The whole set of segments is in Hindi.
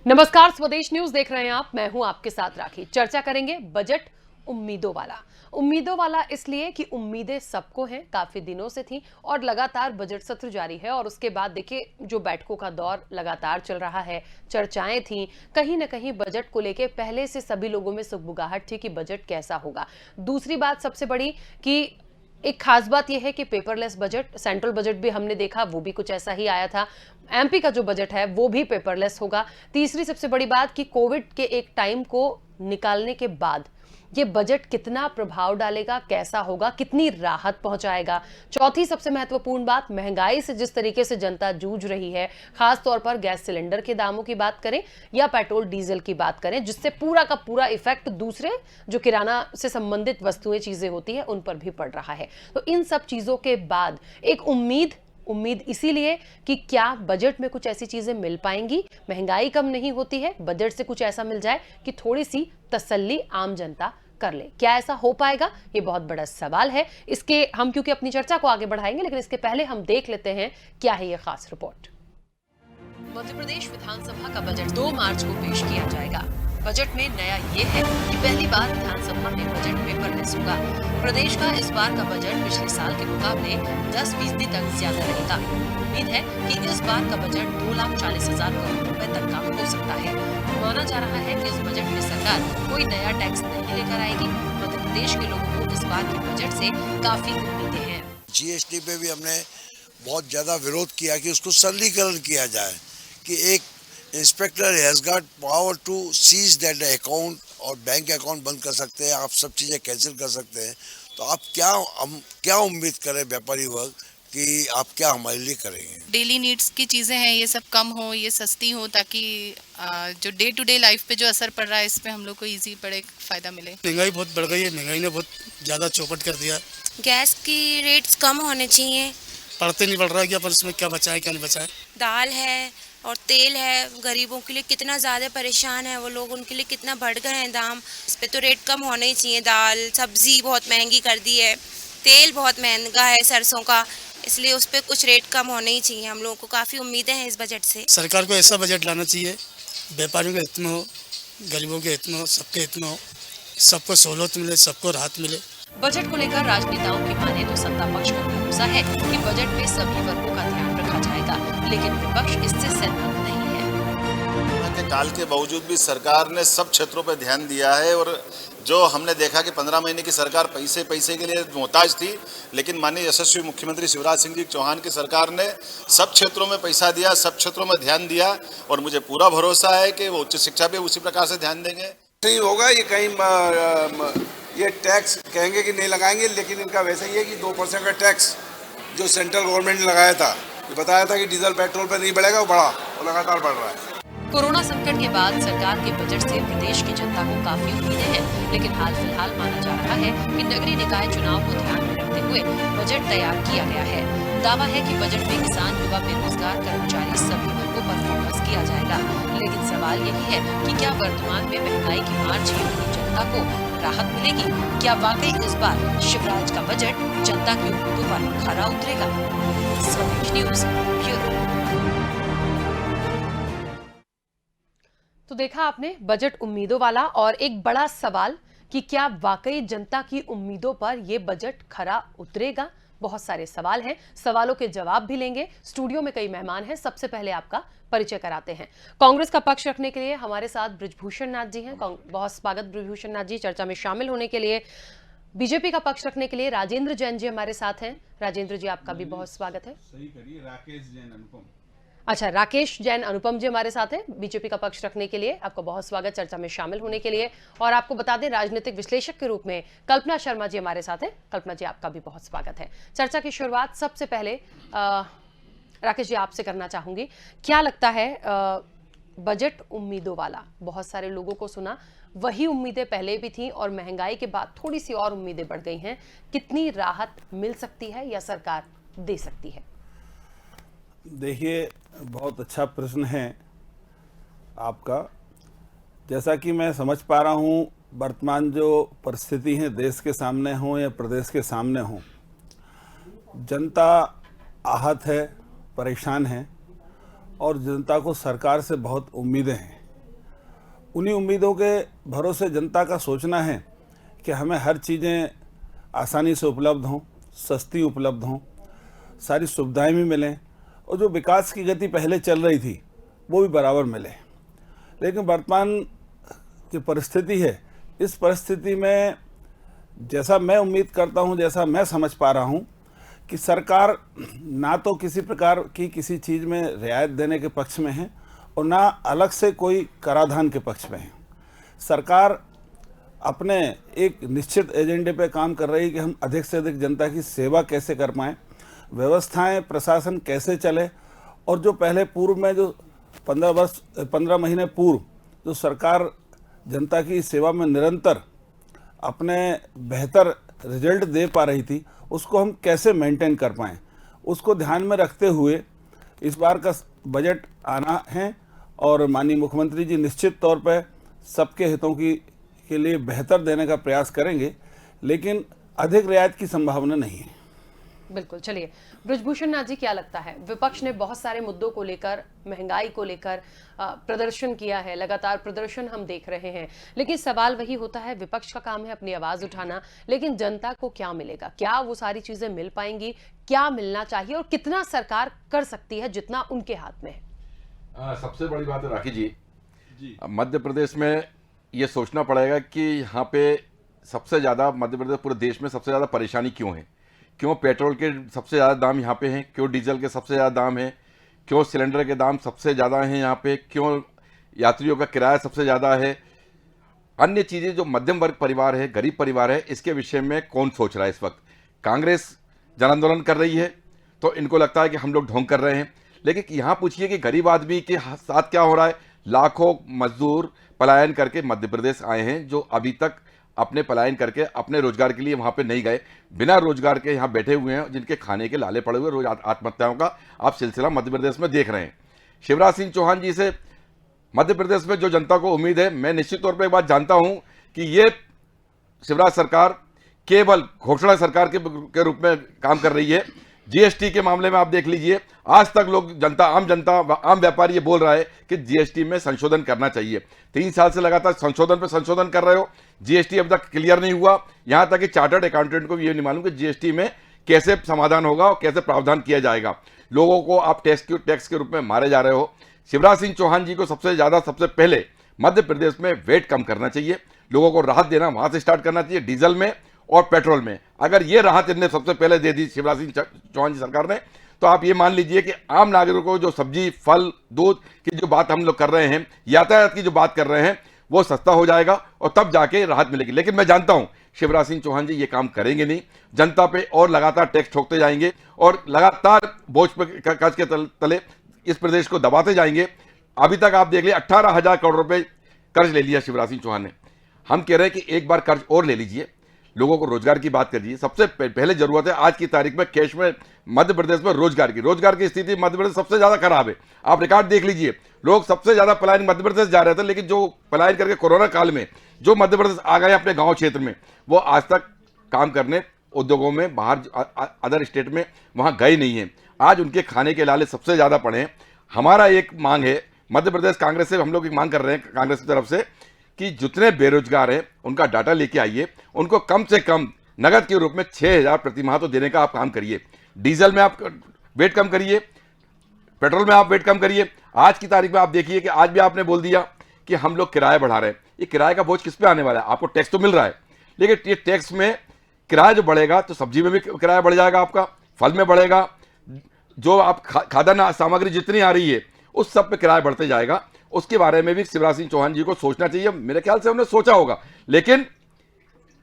नमस्कार, स्वदेश न्यूज देख रहे हैं आप। मैं हूं आपके साथ राखी। चर्चा करेंगे बजट उम्मीदों वाला इसलिए कि उम्मीदें सबको हैं, काफी दिनों से थी और लगातार बजट सत्र जारी है। और उसके बाद देखिए, जो बैठकों का दौर लगातार चल रहा है, चर्चाएं थी, कहीं ना कहीं बजट को लेके पहले से सभी लोगों में सुगबुगाहट थी कि बजट कैसा होगा। दूसरी बात सबसे बड़ी कि एक खास बात यह है कि पेपरलेस बजट, सेंट्रल बजट भी हमने देखा, वो भी कुछ ऐसा ही आया था। एमपी का जो बजट है वो भी पेपरलेस होगा। तीसरी सबसे बड़ी बात कि कोविड के एक टाइम को निकालने के बाद ये बजट कितना प्रभाव डालेगा, कैसा होगा, कितनी राहत पहुंचाएगा। चौथी सबसे महत्वपूर्ण बात, महंगाई से जिस तरीके से जनता जूझ रही है, खास तौर पर गैस सिलेंडर के दामों की बात करें या पेट्रोल डीजल की बात करें, जिससे पूरा का पूरा इफेक्ट दूसरे जो किराना से संबंधित वस्तुएं चीजें होती है उन पर भी पड़ रहा है। तो इन सब चीजों के बाद एक उम्मीद इसीलिए कि क्या बजट में कुछ ऐसी चीजें मिल पाएंगी, महंगाई कम नहीं होती है, बजट से कुछ ऐसा मिल जाए कि थोड़ी सी तसल्ली आम जनता कर ले। क्या ऐसा हो पाएगा, ये बहुत बड़ा सवाल है। इसके हम क्योंकि अपनी चर्चा को आगे बढ़ाएंगे, लेकिन इसके पहले हम देख लेते हैं क्या है ये खास रिपोर्ट। मध्य प्रदेश विधानसभा का बजट 2 मार्च को पेश किया जाएगा। बजट में नया ये है कि पहली बार विधानसभा में बजट पेपरलेस होगा। प्रदेश का इस बार का बजट पिछले साल के मुकाबले 10% तक ज्यादा रहेगा। उम्मीद है कि इस बार का बजट 2,40,000 करोड़ रुपए तक का हो सकता है। माना जा रहा है कि इस बजट में सरकार कोई नया टैक्स नहीं लेकर आएगी। मध्य प्रदेश के लोगों को इस बार के बजट से काफी उम्मीदें हैं। जीएसटी पे भी हमने बहुत ज्यादा विरोध किया कि उसको सरलीकरण किया जाए, कि एक inspector has got power to seize that account और बैंक अकाउंट बंद कर सकते हैं, आप सब चीजें कैंसिल कर सकते हैं। तो आप क्या उम्मीद करें व्यापारी वर्ग कि आप क्या हमारे लिए करेंगे। डेली नीड्स की चीज़ें हैं, ये सब कम हो, ये सस्ती हो, ताकि जो डे टू डे लाइफ पे जो असर पड़ रहा है इस पे हम लोग को इजी पड़े, फ़ायदा मिले। महंगाई बहुत बढ़ गई है, महंगाई ने बहुत ज़्यादा चौपट कर दिया। गैस की रेट्स कम होने चाहिए। पढ़ते नहीं पड़ रहा है कि अपन इसमें क्या बचाएं क्या नहीं बचाएं। दाल है और तेल है, गरीबों के लिए कितना ज़्यादा परेशान है वो लोग, उनके लिए कितना बढ़ गए हैं दाम। इस पे तो रेट कम होने ही चाहिए। दाल सब्जी बहुत महंगी कर दी है, तेल बहुत महंगा है सरसों का, इसलिए उस पर कुछ रेट कम होने ही चाहिए। हम लोगों को काफ़ी उम्मीदें हैं इस बजट से। सरकार को ऐसा बजट लाना चाहिए व्यापारियों के हित में हो, गरीबों के हित में हो, सबके हित में हो, सबको सहूलत मिले, सबको राहत मिले। बजट को लेकर राजनेताओं की माने तो सत्ता पक्ष को भरोसा है कि बजट में सभी वर्गों का ध्यान रखा जाएगा, लेकिन विपक्ष इससे सहमत नहीं है। काल के बावजूद भी सरकार ने सब क्षेत्रों पर ध्यान दिया है। और जो हमने देखा कि 15 महीने की सरकार पैसे के लिए मोहताज थी, लेकिन माननीय यशस्वी मुख्यमंत्री शिवराज सिंह जी चौहान की सरकार ने सब क्षेत्रों में पैसा दिया, सब क्षेत्रों में ध्यान दिया। और मुझे पूरा भरोसा है कि वो उच्च शिक्षा पे उसी प्रकार से ध्यान देंगे। नहीं होगा ये कहीं ये टैक्स कहेंगे कि नहीं लगाएंगे, लेकिन इनका वैसा ही है कि 2% का टैक्स जो सेंट्रल गवर्नमेंट ने लगाया था, ये बताया था कि डीजल पेट्रोल पर नहीं बढ़ेगा, वो बढ़ा, वो लगातार बढ़ रहा है। कोरोना संकट के बाद सरकार के बजट से प्रदेश की जनता को काफी उम्मीदें हैं, लेकिन हाल फिलहाल माना जा रहा है कि नगरीय निकाय चुनाव को ध्यान में रखते हुए बजट तैयार किया गया है। दावा है कि बजट में किसान, युवा, बेरोजगार, कर्मचारी सभी वर्गों पर फोकस किया जाएगा। लेकिन सवाल यही है कि क्या वर्तमान में महंगाई की मार झेल रही जनता को राहत मिलेगी? क्या वाकई इस बार शिवराज का बजट जनता की उम्मीदों पर खरा उतरेगा? स्वदेश न्यूज ब्यूरो। तो देखा आपने बजट उम्मीदों वाला, और एक बड़ा सवाल कि क्या वाकई जनता की उम्मीदों पर यह बजट खरा उतरेगा। बहुत सारे सवाल हैं, सवालों के जवाब भी लेंगे। स्टूडियो में कई मेहमान हैं। सबसे पहले आपका परिचय कराते हैं। कांग्रेस का पक्ष रखने के लिए हमारे साथ बृजभूषण नाथ जी हैं। बहुत स्वागत बृजभूषण नाथ जी चर्चा में शामिल होने के लिए। बीजेपी का पक्ष रखने के लिए राजेंद्र जैन जी हमारे साथ हैं। राजेंद्र जी, आपका भी बहुत स्वागत है। सही करिए, राकेश जैन अनुपम। अच्छा, राकेश जैन अनुपम जी हमारे साथ हैं बीजेपी का पक्ष रखने के लिए। आपका बहुत स्वागत चर्चा में शामिल होने के लिए। और आपको बता दें, राजनीतिक विश्लेषक के रूप में कल्पना शर्मा जी हमारे साथ हैं। कल्पना जी, आपका भी बहुत स्वागत है। चर्चा की शुरुआत सबसे पहले राकेश जी आपसे करना चाहूंगी। क्या लगता है, बजट उम्मीदों वाला, बहुत सारे लोगों को सुना, वही उम्मीदें पहले भी थी और महंगाई के बाद थोड़ी सी और उम्मीदें बढ़ गई हैं, कितनी राहत मिल सकती है या सरकार दे सकती है? देखिए, बहुत अच्छा प्रश्न है आपका। जैसा कि मैं समझ पा रहा हूँ, वर्तमान जो परिस्थिति है देश के सामने हो या प्रदेश के सामने हो, जनता आहत है, परेशान है और जनता को सरकार से बहुत उम्मीदें हैं। उन्हीं उम्मीदों के भरोसे जनता का सोचना है कि हमें हर चीज़ें आसानी से उपलब्ध हों, सस्ती उपलब्ध हों, सारी सुविधाएं भी मिलें और जो विकास की गति पहले चल रही थी वो भी बराबर मिले। लेकिन वर्तमान की परिस्थिति है, इस परिस्थिति में जैसा मैं उम्मीद करता हूं, जैसा मैं समझ पा रहा हूं कि सरकार ना तो किसी प्रकार की किसी चीज़ में रियायत देने के पक्ष में है और ना अलग से कोई कराधान के पक्ष में है। सरकार अपने एक निश्चित एजेंडे पे काम कर रही है कि हम अधिक से अधिक जनता की सेवा कैसे कर पाएँ, व्यवस्थाएं प्रशासन कैसे चले, और जो पहले पूर्व में जो 15 महीने पूर्व जो सरकार जनता की सेवा में निरंतर अपने बेहतर रिजल्ट दे पा रही थी, उसको हम कैसे मेंटेन कर पाएँ, उसको ध्यान में रखते हुए इस बार का बजट आना है और माननीय मुख्यमंत्री जी निश्चित तौर पर सबके हितों के लिए बेहतर देने का प्रयास करेंगे, लेकिन अधिक रियायत की संभावना नहीं है। बिल्कुल। चलिए ब्रजभूषण नाथ जी, क्या लगता है, विपक्ष ने बहुत सारे मुद्दों को लेकर, महंगाई को लेकर प्रदर्शन किया है, लगातार प्रदर्शन हम देख रहे हैं, लेकिन सवाल वही होता है, विपक्ष का काम है अपनी आवाज उठाना, लेकिन जनता को क्या मिलेगा? क्या वो सारी चीजें मिल पाएंगी? क्या मिलना चाहिए और कितना सरकार कर सकती है जितना उनके हाथ में है? सबसे बड़ी बात है राखी जी, मध्य प्रदेश में ये सोचना पड़ेगा कि यहाँ पे सबसे ज़्यादा, मध्य प्रदेश पूरे देश में सबसे ज़्यादा परेशानी क्यों है? क्यों पेट्रोल के सबसे ज़्यादा दाम यहाँ पे हैं? क्यों डीजल के सबसे ज़्यादा दाम हैं? क्यों सिलेंडर के दाम सबसे ज़्यादा हैं यहाँ पे? क्यों यात्रियों का किराया सबसे ज़्यादा है? अन्य चीज़ें जो मध्यम वर्ग परिवार है, गरीब परिवार है, इसके विषय में कौन सोच रहा है इस वक्त? कांग्रेस जन आंदोलन कर रही है तो इनको लगता है कि हम लोग ढोंग कर रहे हैं, लेकिन यहाँ पूछिए कि गरीब आदमी के साथ क्या हो रहा है? लाखों मजदूर पलायन करके मध्य प्रदेश आए हैं, जो अभी तक अपने पलायन करके अपने रोजगार के लिए वहाँ पे नहीं गए, बिना रोजगार के यहाँ बैठे हुए हैं, जिनके खाने के लाले पड़े हुए, रोज आत्महत्याओं का आप सिलसिला मध्य प्रदेश में देख रहे हैं। शिवराज सिंह चौहान जी से मध्य प्रदेश में जो जनता को उम्मीद है, मैं निश्चित तौर पर एक बात जानता हूँ कि ये शिवराज सरकार केवल घोषणा सरकार के रूप में काम कर रही है। जीएसटी के मामले में आप देख लीजिए, आज तक लोग जनता, आम व्यापारी ये बोल रहा है कि जीएसटी में संशोधन करना चाहिए। 3 साल से लगातार संशोधन पे संशोधन कर रहे हो, जीएसटी अब तक क्लियर नहीं हुआ। यहां तक कि चार्टर्ड अकाउंटेंट को भी ये नहीं मालूम कि जीएसटी में कैसे समाधान होगा और कैसे प्रावधान किया जाएगा। लोगों को आप टैक्स के रूप में मारे जा रहे हो। शिवराज सिंह चौहान जी को सबसे पहले मध्य प्रदेश में वेट कम करना चाहिए, लोगों को राहत देना वहां से स्टार्ट करना चाहिए, डीजल में और पेट्रोल में। अगर ये राहत इन्हें सबसे पहले दे दी शिवराज सिंह चौहान जी सरकार ने, तो आप ये मान लीजिए कि आम नागरिकों को जो सब्जी, फल, दूध की जो बात हम लोग कर रहे हैं, यातायात की जो बात कर रहे हैं, वो सस्ता हो जाएगा और तब जाके राहत मिलेगी। लेकिन मैं जानता हूं शिवराज सिंह चौहान जी ये काम करेंगे नहीं, जनता पे और लगातार टैक्स ठोकते जाएंगे और लगातार बोझ पे कर्ज के तले इस प्रदेश को दबाते जाएंगे। अभी तक आप देख लीजिए 18,000 करोड़ रुपए कर्ज ले लिया शिवराज सिंह चौहान ने। हम कह रहे हैं कि एक बार कर्ज और ले लीजिए, लोगों को रोजगार की बात करिए। सबसे पहले जरूरत है आज की तारीख में कैश में मध्य प्रदेश में रोजगार की स्थिति मध्य प्रदेश सबसे ज्यादा खराब है। आप रिकॉर्ड देख लीजिए, लोग सबसे ज्यादा पलायन मध्य प्रदेश जा रहे थे, लेकिन जो पलायन करके कोरोना काल में जो मध्य प्रदेश आ गए अपने गांव क्षेत्र में, वो आज तक काम करने उद्योगों में बाहर अदर स्टेट में वहां गए नहीं है। आज उनके खाने के लाले सबसे ज्यादा पड़े हैं। हमारा एक मांग है, मध्य प्रदेश कांग्रेस से हम लोग एक मांग कर रहे हैं कांग्रेस की तरफ से कि जितने बेरोजगार हैं उनका डाटा लेके आइए, उनको कम से कम नगद के रूप में 6,000 प्रति माह तो देने का आप काम करिए। डीजल में आप वेट कम करिए, पेट्रोल में आप वेट कम करिए। आज की तारीख में आप देखिए कि आज भी आपने बोल दिया कि हम लोग किराया बढ़ा रहे हैं। ये किराए का बोझ किस पे आने वाला है? आपको टैक्स तो मिल रहा है, लेकिन ये टैक्स में किराया जो बढ़ेगा तो सब्जी में भी किराया बढ़ जाएगा, आपका फल में बढ़ेगा, जो आप खाद्यान्न सामग्री जितनी आ रही है उस सब पे किराया बढ़ते जाएगा। उसके बारे में भी शिवराज सिंह चौहान जी को सोचना चाहिए। मेरे ख्याल से उन्होंने सोचा होगा, लेकिन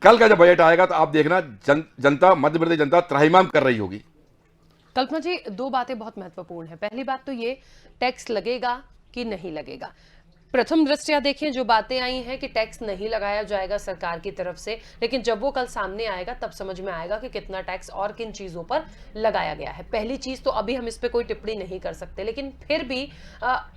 कल का जब बजट आएगा तो आप देखना जनता, मध्य प्रदेश जनता त्राहिमाम कर रही होगी। कल्पना जी, 2 बातें बहुत महत्वपूर्ण है। पहली बात तो ये, टैक्स लगेगा कि नहीं लगेगा। प्रथम दृष्टया देखें, जो बातें आई हैं कि टैक्स नहीं लगाया जाएगा सरकार की तरफ से, लेकिन जब वो कल सामने आएगा तब समझ में आएगा कि कितना टैक्स और किन चीजों पर लगाया गया है। पहली चीज तो अभी हम इस पे कोई टिप्पणी नहीं कर सकते, लेकिन फिर भी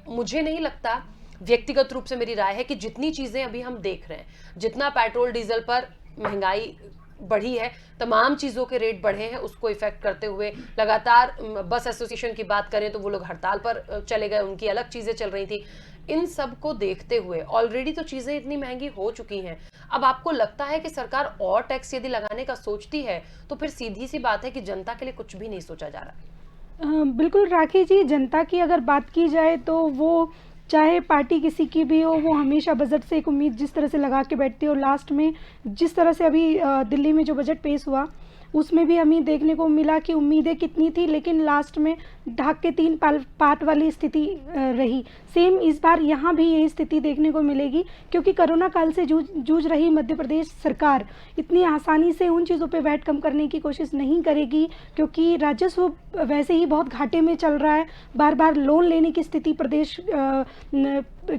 मुझे नहीं लगता, व्यक्तिगत रूप से मेरी राय है कि जितनी चीजें अभी हम देख रहे हैं, जितना पेट्रोल डीजल पर महंगाई बढ़ी है, तमाम चीज़ों के रेट बढ़े हैं, उसको इफेक्ट करते हुए लगातार बस एसोसिएशन की बात करें तो वो लोग हड़ताल पर चले गए, उनकी अलग चीज़ें चल रही थी। इन सब को देखते हुए ऑलरेडी तो चीजें इतनी महंगी हो चुकी हैं, अब आपको लगता है कि सरकार और टैक्स यदि लगाने का सोचती है तो फिर सीधी सी बात है कि जनता के लिए कुछ भी नहीं सोचा जा रहा? बिल्कुल राखी जी, जनता की अगर बात की जाए तो वो चाहे पार्टी किसी की भी हो, वो हमेशा बजट से एक उम्मीद जिस तरह से लगा के बैठती है। और लास्ट में जिस तरह से अभी दिल्ली में जो बजट पेश हुआ उसमें भी हमें देखने को मिला कि उम्मीदें कितनी थी, लेकिन लास्ट में ढाक के 3 पात वाली स्थिति रही। सेम इस बार यहाँ भी यही स्थिति देखने को मिलेगी, क्योंकि कोरोना काल से जूझ रही मध्य प्रदेश सरकार इतनी आसानी से उन चीज़ों पे वैट कम करने की कोशिश नहीं करेगी, क्योंकि राजस्व वैसे ही बहुत घाटे में चल रहा है। बार बार लोन लेने की स्थिति प्रदेश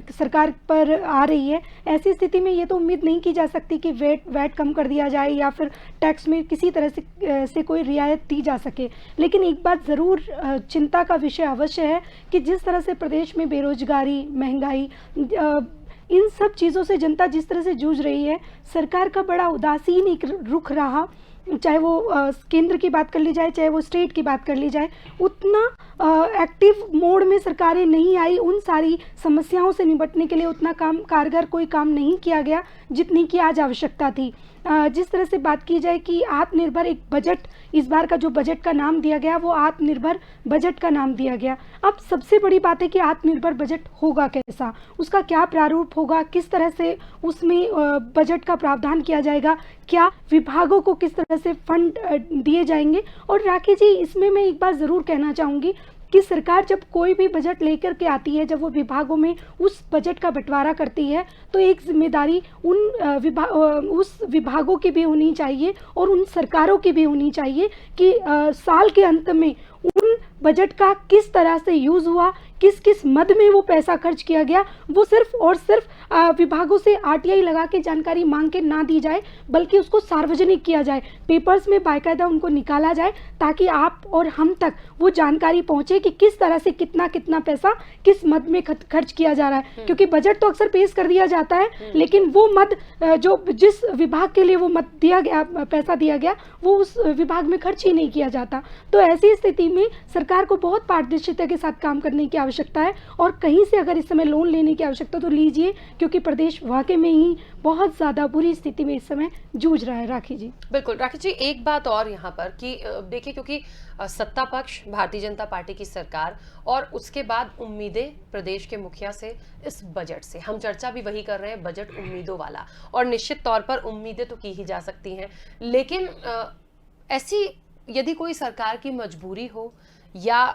सरकार पर आ रही है। ऐसी स्थिति में ये तो उम्मीद नहीं की जा सकती कि वैट कम कर दिया जाए या फिर टैक्स में किसी तरह से कोई रियायत दी जा सके। लेकिन एक बात ज़रूर चिंता का विषय अवश्य है कि जिस तरह से प्रदेश में बेरोजगारी, महंगाई, इन सब चीज़ों से जनता जिस तरह से जूझ रही है, सरकार का बड़ा उदासीन एक रुख रहा, चाहे वो केंद्र की बात कर ली जाए, चाहे वो स्टेट की बात कर ली जाए, उतना एक्टिव मोड में सरकारें नहीं आई। उन सारी समस्याओं से निपटने के लिए उतना कारगर कोई काम नहीं किया गया जितनी की आज आवश्यकता थी। जिस तरह से बात की जाए कि आत्मनिर्भर एक बजट, इस बार का जो बजट का नाम दिया गया वो आत्मनिर्भर बजट का नाम दिया गया। अब सबसे बड़ी बात है कि आत्मनिर्भर बजट होगा कैसा, उसका क्या प्रारूप होगा, किस तरह से उसमें बजट का प्रावधान किया जाएगा, क्या विभागों को किस तरह से फंड दिए जाएंगे। और राखी जी, इसमें मैं एक बात ज़रूर कहना चाहूँगी कि सरकार जब कोई भी बजट लेकर के आती है, जब वो विभागों में उस बजट का बंटवारा करती है, तो एक जिम्मेदारी उस विभागों की भी होनी चाहिए और उन सरकारों की भी होनी चाहिए कि साल के अंत में उन बजट का किस तरह से यूज़ हुआ, किस किस मद में वो पैसा खर्च किया गया, वो सिर्फ और सिर्फ विभागों से आरटीआई लगा के जानकारी मांग के ना दी जाए, बल्कि उसको सार्वजनिक किया जाए, पेपर्स में बाकायदा उनको निकाला जाए, ताकि आप और हम तक वो जानकारी पहुंचे कि किस तरह से कितना कितना पैसा किस मद में खर्च किया जा रहा है। क्योंकि बजट तो अक्सर पेश कर दिया जाता है, लेकिन वो मद जो जिस विभाग के लिए वो मद दिया गया, पैसा दिया गया, वो उस विभाग में खर्च ही नहीं किया जाता। तो ऐसी स्थिति में सरकार को बहुत पारदर्शिता के साथ काम करने की आवश्यकता है, और कहीं से अगर इस समय लोन लेने की आवश्यकता तो लीजिए, क्योंकि प्रदेश वाकई में ही बहुत ज़्यादा बुरी स्थिति में इस समय जूझ रहा है। राखी जी, बिल्कुल राखी जी, एक बात और यहाँ पर कि देखिए, क्योंकि सत्ता पक्ष भारतीय जनता पार्टी की सरकार और उसके बाद उम्मीदें प्रदेश के मुखिया से इस बजट से, हम चर्चा भी वही कर रहे हैं, बजट उम्मीदों वाला, और निश्चित तौर पर उम्मीदें तो की ही जा सकती हैं, लेकिन ऐसी यदि कोई सरकार की मजबूरी हो या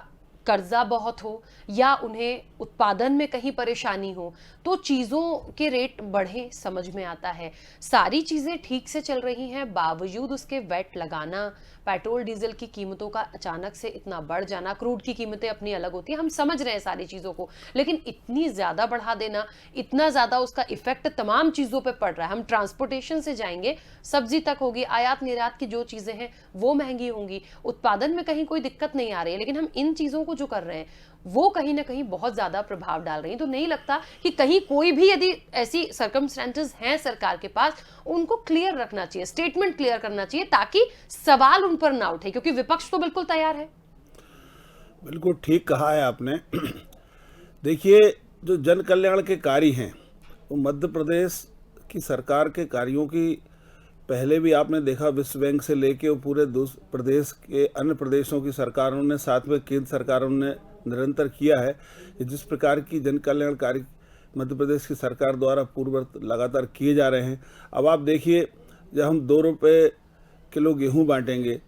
कर्जा बहुत हो या उन्हें उत्पादन में कहीं परेशानी हो, तो चीज़ों के रेट बढ़े समझ में आता है। सारी चीज़ें ठीक से चल रही हैं, बावजूद उसके वैट लगाना, पेट्रोल डीजल की कीमतों का अचानक से इतना बढ़ जाना, क्रूड की कीमतें अपनी अलग होती हैं, हम समझ रहे हैं सारी चीज़ों को, लेकिन इतनी ज़्यादा बढ़ा देना, इतना ज़्यादा उसका इफेक्ट तमाम चीज़ों पर पड़ रहा है। हम ट्रांसपोर्टेशन से जाएंगे, सब्जी तक होगी, आयात निर्यात की जो चीज़ें हैं वो महंगी होंगी, उत्पादन में कहीं कोई दिक्कत नहीं आ रही है, लेकिन हम इन चीज़ों को जो कर रहे हैं वो कहीं ना कहीं बहुत ज्यादा प्रभाव डाल रही है। तो नहीं लगता कि कहीं कोई भी यदि ऐसी सर्कमस्टेंसेस हैं सरकार के पास, उनको क्लियर रखना चाहिए, स्टेटमेंट क्लियर करना चाहिए, ताकि सवाल उन पर ना उठे, क्योंकि विपक्ष तो बिल्कुल तैयार है। बिल्कुल ठीक कहा है आपने। देखिए, जो जन कल्याण के कार्य हैं वो मध्य प्रदेश की सरकार के कार्यों की पहले भी आपने देखा, विश्व बैंक से लेके वो पूरे प्रदेश के अन्य प्रदेशों की सरकारों ने, साथ में केंद्र सरकारों ने निरंतर किया है कि जिस प्रकार की जन कल्याण कार्य मध्य प्रदेश की सरकार द्वारा पूर्ववत लगातार किए जा रहे हैं। अब आप देखिए, जब हम 2 रुपये किलो गेहूं बांटेंगे,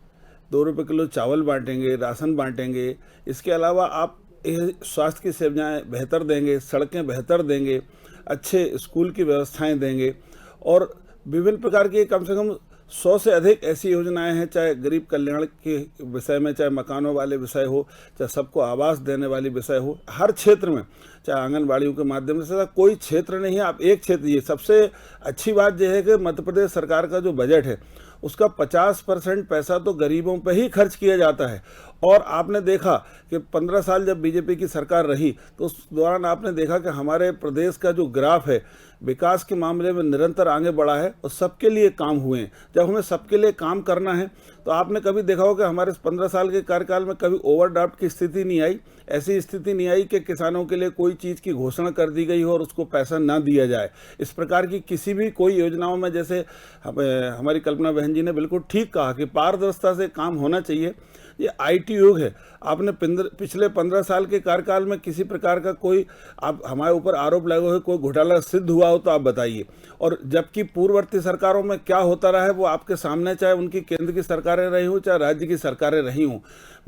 2 रुपये किलो चावल बांटेंगे, राशन बांटेंगे, इसके अलावा आप स्वास्थ्य की सेवाएं बेहतर देंगे, सड़कें बेहतर देंगे, अच्छे स्कूल की व्यवस्थाएं देंगे, और विभिन्न प्रकार की कम से कम 100 से अधिक ऐसी योजनाएं हैं, चाहे गरीब कल्याण के विषय में, चाहे मकानों वाले विषय हो, चाहे सबको आवास देने वाली विषय हो, हर क्षेत्र में, चाहे आंगनबाड़ियों के माध्यम से, कोई क्षेत्र नहीं है आप एक क्षेत्र। ये सबसे अच्छी बात यह है कि मध्य प्रदेश सरकार का जो बजट है उसका 50% पैसा तो गरीबों पर ही खर्च किया जाता है, और आपने देखा कि 15 साल जब बीजेपी की सरकार रही तो उस दौरान आपने देखा कि हमारे प्रदेश का जो ग्राफ है विकास के मामले में निरंतर आगे बढ़ा है और सबके लिए काम हुए हैं। जब हमें सबके लिए काम करना है तो आपने कभी देखा हो कि हमारे 15 साल के कार्यकाल में कभी ओवरड्राफ्ट की स्थिति नहीं आई, ऐसी स्थिति नहीं आई कि किसानों के लिए कोई चीज़ की घोषणा कर दी गई हो और उसको पैसा ना दिया जाए। इस प्रकार की किसी भी कोई योजनाओं में, जैसे हमारी कल्पना बहन जी ने बिल्कुल ठीक कहा कि पारदर्शिता से काम होना चाहिए। ये आईटी युग है। आपने पिछले 15 साल के कार्यकाल में किसी प्रकार का कोई आप हमारे ऊपर आरोप लगे हुए कोई घोटाला सिद्ध हुआ हो तो आप बताइए। और जबकि पूर्ववर्ती सरकारों में क्या होता रहा है वो आपके सामने, चाहे उनकी केंद्र की सरकारें रही हों चाहे राज्य की सरकारें रही हों।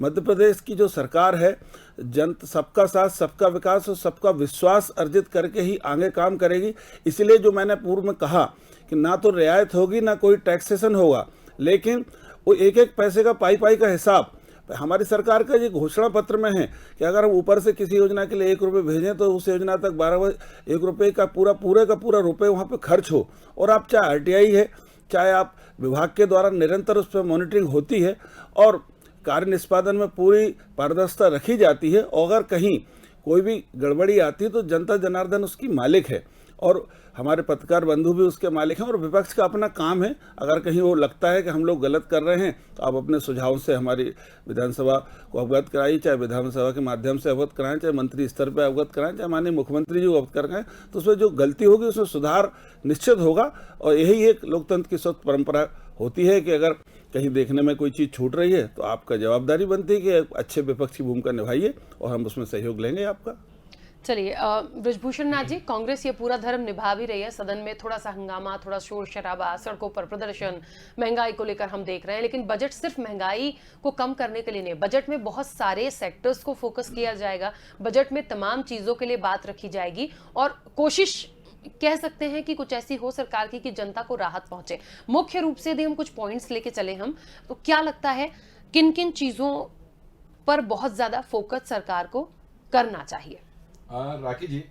मध्य प्रदेश की जो सरकार है सबका साथ, सबका विकास और सबका विश्वास अर्जित करके ही आगे काम करेगी। इसलिए जो मैंने पूर्व में कहा कि ना तो रियायत होगी ना कोई टैक्सेशन होगा, लेकिन वो एक एक पैसे का पाई का हिसाब हमारी सरकार का ये घोषणा पत्र में है कि अगर हम ऊपर से किसी योजना के लिए 1 रुपये भेजें तो उस योजना तक 1 रुपये का पूरा रुपये वहाँ पे खर्च हो। और आप चाहे आरटीआई है, चाहे आप विभाग के द्वारा निरंतर उस पर मॉनिटरिंग होती है और कार्य निष्पादन में पूरी पारदर्शिता रखी जाती है। और अगर कहीं कोई भी गड़बड़ी आती है तो जनता जनार्दन उसकी मालिक है और हमारे पत्रकार बंधु भी उसके मालिक हैं और विपक्ष का अपना काम है। अगर कहीं वो लगता है कि हम लोग गलत कर रहे हैं तो आप अपने सुझाव से हमारी विधानसभा को अवगत कराइए, चाहे विधानसभा के माध्यम से अवगत कराएं, चाहे मंत्री स्तर पर अवगत कराएं, चाहे माननीय मुख्यमंत्री जी को अवगत कराएं, तो उसमें जो गलती होगी उसमें सुधार निश्चित होगा। और यही एक लोकतंत्र की स्वस्थ परंपरा होती है कि अगर कहीं देखने में कोई चीज़ छूट रही है तो आपका जवाबदारी बनती है कि अच्छे विपक्ष की भूमिका निभाइए और हम उसमें सहयोग लेंगे आपका। चलिए ब्रजभूषण नाथ जी, कांग्रेस ये पूरा धर्म निभा भी रही है। सदन में थोड़ा सा हंगामा, थोड़ा शोर शराबा, सड़कों पर प्रदर्शन, महंगाई को लेकर हम देख रहे हैं, लेकिन बजट सिर्फ महंगाई को कम करने के लिए नहीं, बजट में बहुत सारे सेक्टर्स को फोकस किया जाएगा। बजट में तमाम चीजों के लिए बात रखी जाएगी और कोशिश कह सकते हैं कि कुछ ऐसी हो सरकार की कि जनता को राहत पहुंचे। मुख्य रूप से यदि हम कुछ पॉइंट्स लेके चले हम, तो क्या लगता है किन किन चीजों पर बहुत ज्यादा फोकस सरकार को करना चाहिए? राकेश जी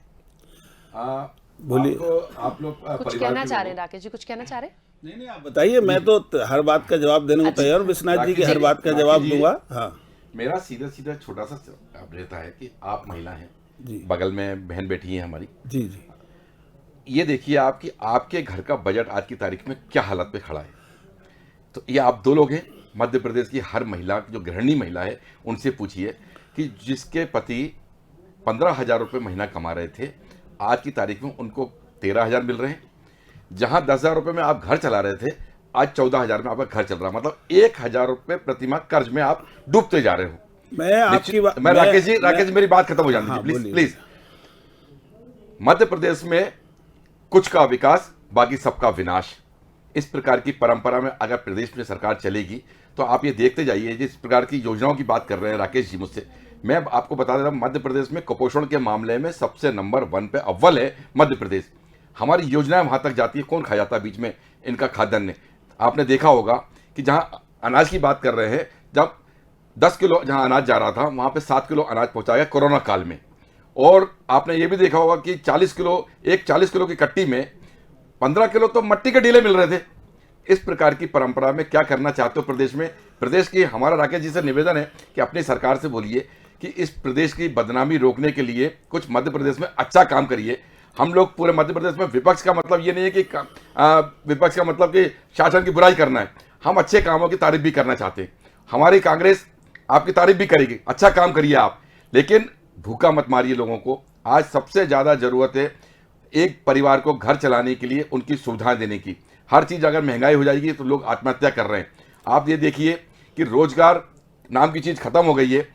बोलिए। आप लोग कुछ कहना चाह रहे हैं? राकेश जी कुछ कहना चाह रहे हैं? नहीं आप बताइए, मैं तो हर बात का जवाब देने को तैयार हूं। विश्वनाथ जी की हर बात का जवाब दूंगा। हाँ, मेरा सीधा छोटा सा रहता है कि आप महिला हैं जी, बगल में बहन बैठी है हमारी जी जी, ये देखिए आप कि आपके घर का बजट आज की तारीख में क्या हालत पे खड़ा है। तो ये आप 2 लोग हैं, मध्य प्रदेश की हर महिला जो गृहिणी महिला है उनसे पूछिए कि जिसके पति 15,000 रुपये महीना कमा रहे थे, आज की तारीख में उनको 13,000 मिल रहे हैं। जहां 10,000 रुपये में आप घर चला रहे थे, आज 14,000 में आपका घर चल रहा है। मतलब 1,000 रुपये प्रतिमाह कर्ज में आप डूबते जा रहे हो। मैं राकेश जी मेरी बात खत्म हो जाने दीजिए प्लीज। मध्य प्रदेश में कुछ का विकास, बाकी सबका विनाश, इस प्रकार की परंपरा में अगर प्रदेश में सरकार चलेगी तो आप ये देखते जाइए। जिस प्रकार की योजनाओं की बात कर रहे हैं राकेश जी मुझसे, मैं आपको बता देता हूं, मध्य प्रदेश में कुपोषण के मामले में सबसे नंबर 1 पे अव्वल है मध्य प्रदेश। हमारी योजनाएं वहां तक जाती है, कौन खा जाता है बीच में इनका खाद्यान्न। आपने देखा होगा कि जहां अनाज की बात कर रहे हैं, जब 10 किलो जहां अनाज जा रहा था वहां पे 7 किलो अनाज पहुंचा गया कोरोना काल में। और आपने ये भी देखा होगा कि 40 किलो की कट्टी में 15 किलो तो मट्टी के ढीले मिल रहे थे। इस प्रकार की परंपरा में क्या करना चाहते हो प्रदेश में? प्रदेश की हमारा राकेश जी से निवेदन है कि अपनी सरकार से बोलिए कि इस प्रदेश की बदनामी रोकने के लिए कुछ मध्य प्रदेश में अच्छा काम करिए। हम लोग पूरे मध्य प्रदेश में, विपक्ष का मतलब ये नहीं है कि विपक्ष का मतलब कि शासन की बुराई करना है, हम अच्छे कामों की तारीफ भी करना चाहते हैं। हमारी कांग्रेस आपकी तारीफ भी करेगी, अच्छा काम करिए आप, लेकिन भूखा मत मारिए लोगों को। आज सबसे ज्यादा जरूरत है एक परिवार को घर चलाने के लिए उनकी सुविधाएं देने की। हर चीज अगर महंगाई हो जाएगी तो लोग आत्महत्या कर रहे हैं। आप ये देखिए कि रोजगार नाम की चीज खत्म हो गई है।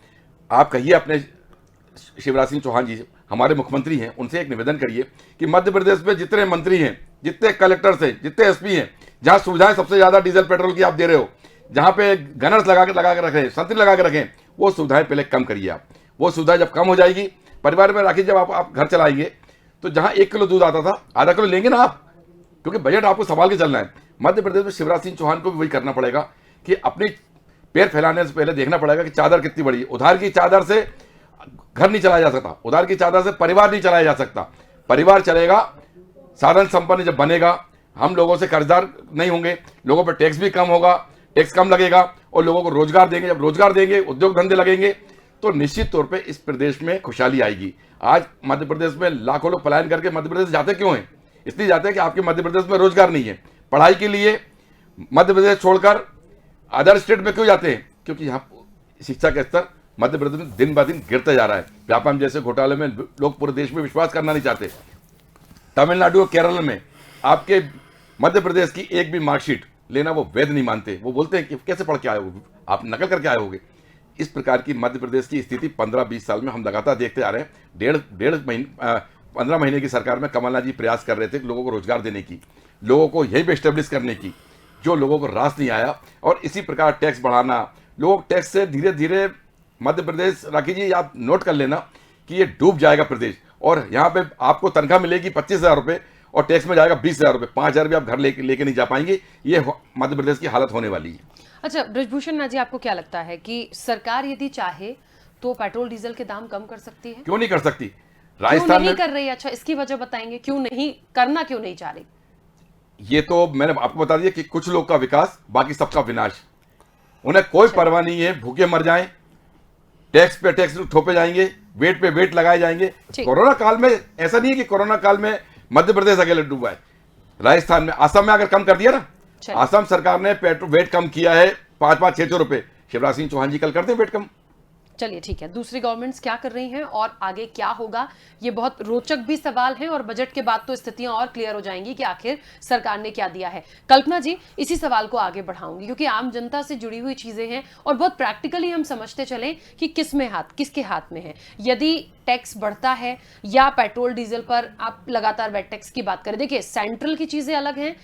आप कहिए अपने शिवराज सिंह चौहान जी हमारे मुख्यमंत्री हैं, उनसे एक निवेदन करिए कि मध्य प्रदेश में जितने मंत्री हैं, जितने कलेक्टर्स हैं, जितने एसपी हैं, जहां सुविधाएं सबसे ज्यादा डीजल पेट्रोल की आप दे रहे हो, जहां पे गनर्स लगा के रखें, संतरी लगा के रखें, वो सुविधाएं पहले कम करिए आप। वो सुविधाएं जब कम हो जाएगी, परिवार में राखिए, जब आप घर चलाएंगे तो जहां 1 किलो दूध आता था आधा किलो लेंगे ना आप, क्योंकि बजट आपको संभाल के चलना है। मध्य प्रदेश में शिवराज सिंह चौहान को भी वही करना पड़ेगा कि अपनी पैर फैलाने से पहले देखना पड़ेगा कि चादर कितनी बड़ी है। उधार की चादर से घर नहीं चलाया जा सकता, उधार की चादर से परिवार नहीं चलाया जा सकता। परिवार चलेगा, साधन संपन्न जब बनेगा, हम लोगों से कर्जदार नहीं होंगे, लोगों पर टैक्स भी कम होगा, टैक्स कम लगेगा और लोगों को रोजगार देंगे। जब रोजगार देंगे, उद्योग धंधे लगेंगे, तो निश्चित तौर पे इस प्रदेश में खुशहाली आएगी। आज मध्य प्रदेश में लाखों लोग पलायन करके मध्य प्रदेश जाते क्यों हैं? इसलिए जाते हैं कि आपके मध्य प्रदेश में रोजगार नहीं है। पढ़ाई के लिए मध्य प्रदेश छोड़कर अदर स्टेट में क्यों जाते हैं? क्योंकि यहाँ शिक्षा का स्तर मध्य प्रदेश में दिन ब दिन गिरता जा रहा है। व्यापार जैसे घोटाले में लोग पूरे देश में विश्वास करना नहीं चाहते। तमिलनाडु और केरल में आपके मध्य प्रदेश की एक भी मार्कशीट लेना वो वैध नहीं मानते। वो बोलते हैं कि कैसे पढ़ के आए हो, आप नकल करके आए होगे। इस प्रकार की मध्य प्रदेश की स्थिति 15-20 साल में हम लगातार देखते आ रहे हैं। 15 महीने की सरकार में कमलनाथ जी प्रयास कर रहे थे लोगों को रोजगार देने की, लोगों को यहीं पे एस्टेब्लिश करने की, जो लोगों को रास नहीं आया। और इसी प्रकार टैक्स बढ़ाना, लोग टैक्स से धीरे धीरे मध्य प्रदेश, राखी जी आप नोट कर लेना कि ये डूब जाएगा प्रदेश। और यहाँ पे आपको तनख्वाह मिलेगी 25,000 रुपये और टैक्स में जाएगा 20,000 रुपये, 5,000 भी आप घर लेके नहीं जा पाएंगे। ये मध्य प्रदेश की हालत होने वाली है। अच्छा ब्रजभूषण नाथ जी, आपको क्या लगता है कि सरकार यदि चाहे तो पेट्रोल डीजल के दाम कम कर सकती है? क्यों नहीं कर सकती? राजस्थान क्यों नहीं कर रही? अच्छा, इसकी वजह बताएंगे, क्यों नहीं करना, क्यों नहीं चाह रही? ये तो मैंने आपको बता दिया कि कुछ लोग का विकास, बाकी सबका विनाश। उन्हें कोई परवाह नहीं है, भूखे मर जाएं, टैक्स पे टैक्स थोपे जाएंगे, वेट पे वेट लगाए जाएंगे। कोरोना काल में ऐसा नहीं है कि कोरोना काल में मध्य प्रदेश अकेले डूबा है। राजस्थान में, असम में अगर कम कर दिया ना, असम सरकार ने पेट्रोल वेट कम किया है 5-600 रुपए। शिवराज सिंह चौहान जी कल करते हैं वेट कम। चलिए ठीक है, दूसरी गवर्नमेंट्स क्या कर रही हैं और आगे क्या होगा, ये बहुत रोचक भी सवाल है। और बजट के बाद तो स्थितियां और क्लियर हो जाएंगी कि आखिर सरकार ने क्या दिया है। कल्पना जी, इसी सवाल को आगे बढ़ाऊंगी क्योंकि आम जनता से जुड़ी हुई चीजें हैं और बहुत प्रैक्टिकली हम समझते चलें कि किसके हाथ में है। यदि टैक्स बढ़ता है या पेट्रोल डीजल पर आप लगातार वेट टैक्स की बात करें, देखिए सेंट्रल की चीजें अलग हैं,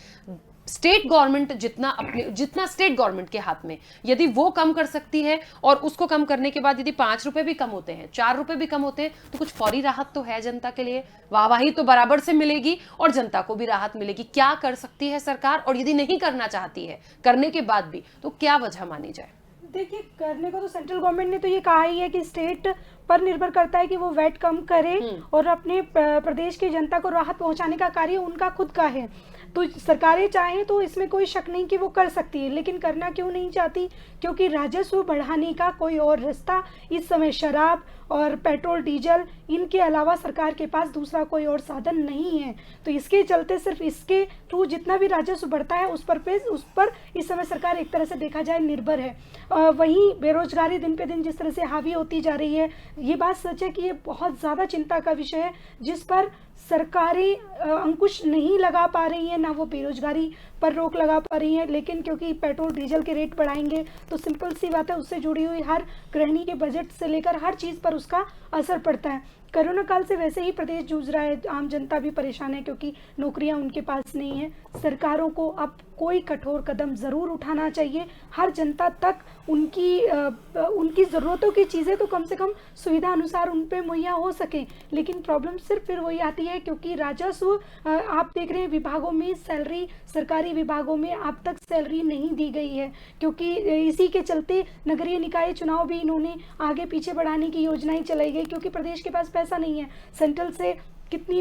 स्टेट गवर्नमेंट जितना स्टेट गवर्नमेंट के हाथ में, यदि वो कम कर सकती है और उसको कम करने के बाद यदि 5 रुपए भी कम होते हैं, 4 रुपए भी कम होते हैं, तो कुछ फौरी राहत तो है जनता के लिए। वाहवाही तो बराबर से मिलेगी और जनता को भी राहत मिलेगी। क्या कर सकती है सरकार, और यदि नहीं करना चाहती है करने के बाद भी, तो क्या वजह मानी जाए? देखिए, करने को तो सेंट्रल गवर्नमेंट ने तो ये कहा ही है कि स्टेट पर निर्भर करता है कि वो वैट कम करे और अपने प्रदेश की जनता को राहत पहुंचाने का कार्य उनका खुद का है। तो सरकारें चाहें तो इसमें कोई शक नहीं कि वो कर सकती है, लेकिन करना क्यों नहीं चाहती? क्योंकि राजस्व बढ़ाने का कोई और रास्ता इस समय शराब और पेट्रोल डीजल इनके अलावा सरकार के पास दूसरा कोई और साधन नहीं है। तो इसके चलते सिर्फ इसके थ्रू जितना भी राजस्व बढ़ता है उस पर इस समय सरकार एक तरह से देखा जाए निर्भर है। वहीं बेरोजगारी दिन पे दिन जिस तरह से हावी होती जा रही है, ये बात सच है कि ये बहुत ज़्यादा चिंता का विषय है जिस पर सरकारें अंकुश नहीं लगा पा रही हैं, ना वो बेरोजगारी पर रोक लगा पा रही हैं। लेकिन क्योंकि पेट्रोल डीजल के रेट बढ़ाएंगे तो सिंपल सी बात है, उससे जुड़ी हुई हर गृहिणी के बजट से लेकर हर चीज़ पर उसका असर पड़ता है। कोरोना काल से वैसे ही प्रदेश जूझ रहा है, आम जनता भी परेशान है क्योंकि नौकरियां उनके पास नहीं है। सरकारों को अब कोई कठोर कदम ज़रूर उठाना चाहिए, हर जनता तक उनकी ज़रूरतों की चीज़ें तो कम से कम सुविधा अनुसार उन पे मुहैया हो सके। लेकिन प्रॉब्लम सिर्फ फिर वही आती है क्योंकि राजस्व आप देख रहे हैं विभागों में सैलरी, सरकारी विभागों में अब तक सैलरी नहीं दी गई है, क्योंकि इसी के चलते नगरीय निकाय चुनाव भी इन्होंने आगे पीछे बढ़ाने की योजनाएं चलाई गई क्योंकि प्रदेश के पास पैसा नहीं है। सेंट्रल से कितनी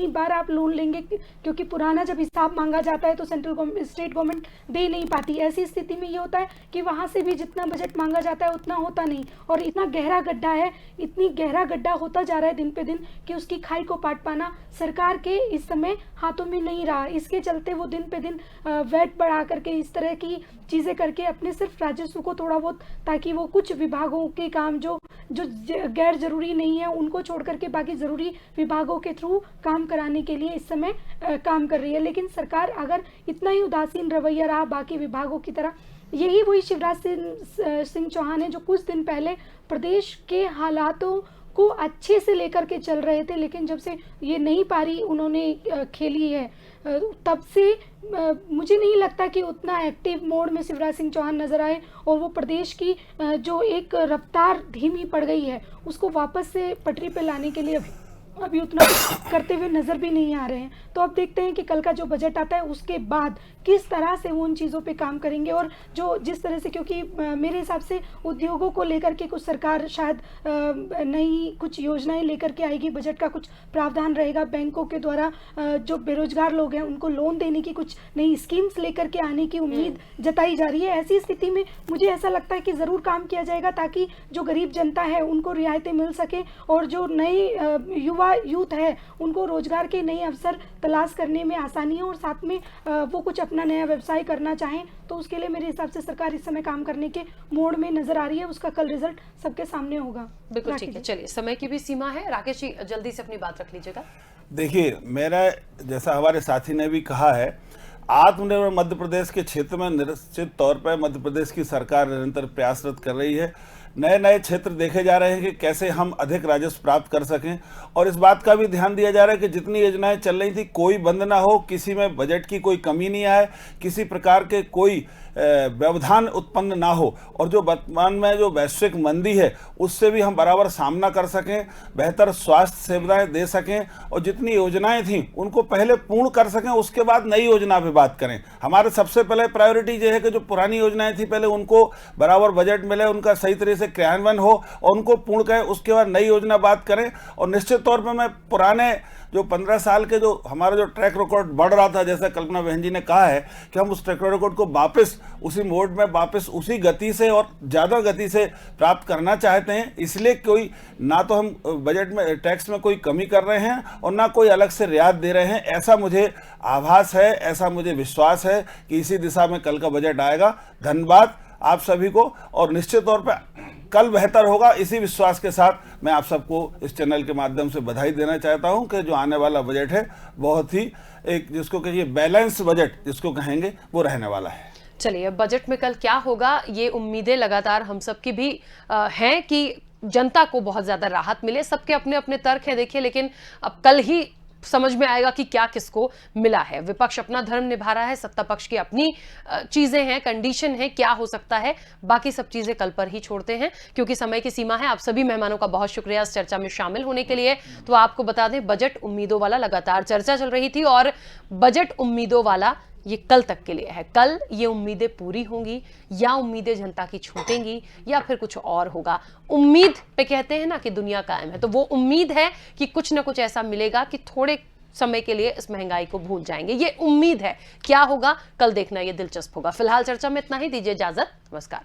बार आप लोन लेंगे, क्योंकि पुराना जब हिसाब मांगा जाता है तो स्टेट गवर्नमेंट दे नहीं पाती। ऐसी स्थिति में ये होता है कि वहाँ से भी जितना बजट मांगा जाता है उतना होता नहीं, और इतना गहरा गड्ढा है, इतनी गहरा गड्ढा होता जा रहा है दिन पे दिन कि उसकी खाई को पाट पाना सरकार के इस समय हाथों में नहीं रहा। इसके चलते वो दिन पे दिन वैट बढ़ा करके इस तरह की चीज़ें करके अपने सिर्फ राजस्व को थोड़ा बहुत, ताकि वो कुछ विभागों के काम जो गैर जरूरी नहीं है उनको छोड़ करके बाकी ज़रूरी विभागों के थ्रू काम कराने के लिए इस समय काम कर रही है। लेकिन सरकार अगर इतना ही उदासीन रवैया रहा बाकी विभागों की तरह, यही वही शिवराज सिंह चौहान है जो कुछ दिन पहले प्रदेश के हालातों को अच्छे से लेकर के चल रहे थे, लेकिन जब से ये नई पारी उन्होंने खेली है तब से मुझे नहीं लगता कि उतना एक्टिव मोड में शिवराज सिंह चौहान नजर आए, और वो प्रदेश की जो एक रफ्तार धीमी पड़ गई है उसको वापस से पटरी पे लाने के लिए अभी उतना करते हुए नज़र भी नहीं आ रहे हैं। तो अब देखते हैं कि कल का जो बजट आता है उसके बाद किस तरह से वो उन चीज़ों पे काम करेंगे, और जो जिस तरह से, क्योंकि मेरे हिसाब से उद्योगों को लेकर के कुछ सरकार शायद नई कुछ योजनाएं लेकर के आएगी, बजट का कुछ प्रावधान रहेगा, बैंकों के द्वारा जो बेरोजगार लोग हैं उनको लोन देने की कुछ नई स्कीम्स लेकर के आने की उम्मीद जताई जा रही है। ऐसी स्थिति में मुझे ऐसा लगता है कि ज़रूर काम किया जाएगा ताकि जो गरीब जनता है उनको रियायतें मिल सके, और जो नई यूथ है उनको रोजगार के नए अवसर तलाश करने में आसानी हो, और साथ में वो कुछ अपना नया व्यवसाय करना चाहें तो उसके लिए मेरे हिसाब से सरकार इस समय काम करने के मोड में नजर आ रही है। उसका कल रिजल्ट सबके सामने होगा। बिल्कुल ठीक है, चलिए समय की भी सीमा है, राकेश जी जल्दी से अपनी बात रख लीजिएगा। देखिए, मेरा जैसा हमारे साथी ने भी कहा है, आत्मनिर्भर मध्य प्रदेश के क्षेत्र में निश्चित तौर पर मध्य प्रदेश की सरकार निरंतर प्रयासरत कर रही है। नए नए क्षेत्र देखे जा रहे हैं कि कैसे हम अधिक राजस्व प्राप्त कर सकें, और इस बात का भी ध्यान दिया जा रहा है कि जितनी योजनाएं चल रही थी कोई बंद ना हो, किसी में बजट की कोई कमी नहीं आए, किसी प्रकार के कोई व्यवधान उत्पन्न ना हो, और जो वर्तमान में जो वैश्विक मंदी है उससे भी हम बराबर सामना कर सकें, बेहतर स्वास्थ्य सेवाएं दे सकें, और जितनी योजनाएं थीं उनको पहले पूर्ण कर सकें, उसके बाद नई योजना पे बात करें। हमारे सबसे पहले प्रायोरिटी ये है कि जो पुरानी योजनाएं थी पहले उनको बराबर बजट मिले, उनका सही तरह से क्रियान्वयन हो और उनको पूर्ण करें, उसके बाद नई योजना बात करें। और निश्चित तौर पर मैं पुराने जो 15 साल के जो हमारा जो ट्रैक रिकॉर्ड बढ़ रहा था, जैसा कल्पना बहन जी ने कहा है कि हम उस ट्रैक रिकॉर्ड को वापस उसी मोड में वापस उसी गति से और ज़्यादा गति से प्राप्त करना चाहते हैं। इसलिए कोई ना तो हम बजट में टैक्स में कोई कमी कर रहे हैं और ना कोई अलग से रियायत दे रहे हैं, ऐसा मुझे आभास है, ऐसा मुझे विश्वास है कि इसी दिशा में कल का बजट आएगा। धन्यवाद आप सभी को, और निश्चित तौर पर कल बेहतर होगा, इसी विश्वास के साथ मैं आप सबको इस चैनल के माध्यम से बधाई देना चाहता हूं कि जो आने वाला बजट है बहुत ही एक जिसको कहिए बैलेंस बजट जिसको कहेंगे वो रहने वाला है। चलिए, बजट में कल क्या होगा, ये उम्मीदें लगातार हम सबकी भी हैं कि जनता को बहुत ज्यादा राहत मिले। सबके अपने अपने तर्क हैं देखिए, लेकिन अब कल ही समझ में आएगा कि क्या किसको मिला है। विपक्ष अपना धर्म निभा रहा है, सत्ता पक्ष की अपनी चीजें हैं, कंडीशन है, क्या हो सकता है, बाकी सब चीजें कल पर ही छोड़ते हैं क्योंकि समय की सीमा है। आप सभी मेहमानों का बहुत शुक्रिया इस चर्चा में शामिल होने के लिए। तो आपको बता दें, बजट उम्मीदों वाला लगातार चर्चा चल रही थी, और बजट उम्मीदों वाला ये कल तक के लिए है। कल ये उम्मीदें पूरी होंगी या उम्मीदें जनता की छूटेंगी या फिर कुछ और होगा। उम्मीद पे कहते हैं ना कि दुनिया कायम है, तो वो उम्मीद है कि कुछ ना कुछ ऐसा मिलेगा कि थोड़े समय के लिए इस महंगाई को भूल जाएंगे। ये उम्मीद है, क्या होगा कल देखना ये दिलचस्प होगा। फिलहाल चर्चा में इतना ही, दीजिए इजाजत, नमस्कार।